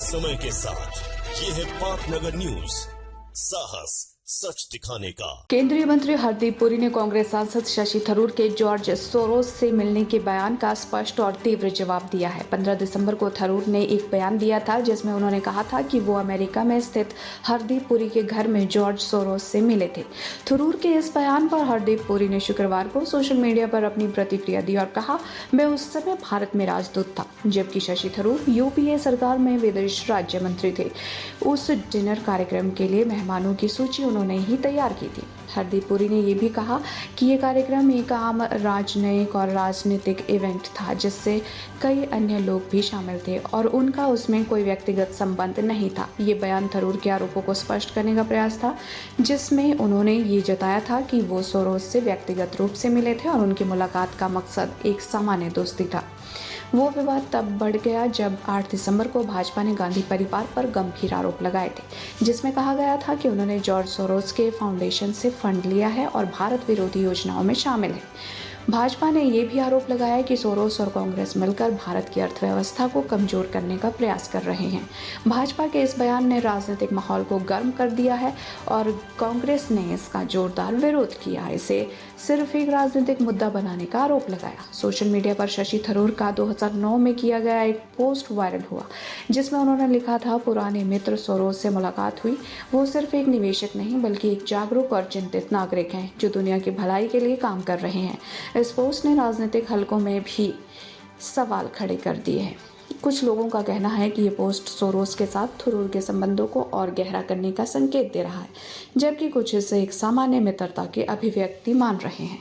समय के साथ ये है पाटनगर न्यूज, साहस सच दिखाने का। केंद्रीय मंत्री हरदीप पुरी ने कांग्रेस सांसद शशि थरूर के जॉर्ज सोरोस से मिलने के बयान का स्पष्ट और तीव्र जवाब दिया है। 15 दिसंबर को थरूर ने एक बयान दिया था जिसमें उन्होंने कहा था कि वो अमेरिका में स्थित हरदीप पुरी के घर में जॉर्ज सोरोस से मिले थे। थरूर के इस बयान पर हरदीप पुरी ने शुक्रवार को सोशल मीडिया पर अपनी प्रतिक्रिया दी और कहा, मैं उस समय भारत में राजदूत था, जबकि शशि थरूर यूपीए सरकार में विदेश राज्य मंत्री थे। उस डिनर कार्यक्रम के लिए मेहमानों की सूची उन्होंने ही तैयार की थी। हरदीप पुरी ने यह भी कहा कि ये कार्यक्रम एक आम राजनयिक और राजनीतिक इवेंट था जिससे कई अन्य लोग भी शामिल थे और उनका उसमें कोई व्यक्तिगत संबंध नहीं था। ये बयान थरूर के आरोपों को स्पष्ट करने का प्रयास था, जिसमें उन्होंने ये जताया था कि वो सोरोस से व्यक्तिगत रूप से मिले थे और उनकी मुलाकात का मकसद एक सामान्य दोस्ती था। वो विवाद तब बढ़ गया जब 8 दिसंबर को भाजपा ने गांधी परिवार पर गंभीर आरोप लगाए थे, जिसमें कहा गया था कि उन्होंने जॉर्ज सोरोस के फाउंडेशन से फंड लिया है और भारत विरोधी योजनाओं में शामिल है। भाजपा ने यह भी आरोप लगाया कि सोरोस और कांग्रेस मिलकर भारत की अर्थव्यवस्था को कमजोर करने का प्रयास कर रहे हैं। भाजपा के इस बयान ने राजनीतिक माहौल को गर्म कर दिया है और कांग्रेस ने इसका जोरदार विरोध किया। इसे सिर्फ एक राजनीतिक मुद्दा बनाने का आरोप लगाया। सोशल मीडिया पर शशि थरूर का 2009 में किया गया एक पोस्ट वायरल हुआ, जिसमें उन्होंने लिखा था, पुराने मित्र सोरोस से मुलाकात हुई। वो सिर्फ एक निवेशक नहीं बल्कि एक जागरूक और चिंतित नागरिक हैं जो दुनिया की भलाई के लिए काम कर रहे हैं। इस पोस्ट ने राजनीतिक हलकों में भी सवाल खड़े कर दिए हैं। कुछ लोगों का कहना है कि ये पोस्ट सोरोस के साथ थरूर के संबंधों को और गहरा करने का संकेत दे रहा है, जबकि कुछ इसे एक सामान्य मित्रता की अभिव्यक्ति मान रहे हैं।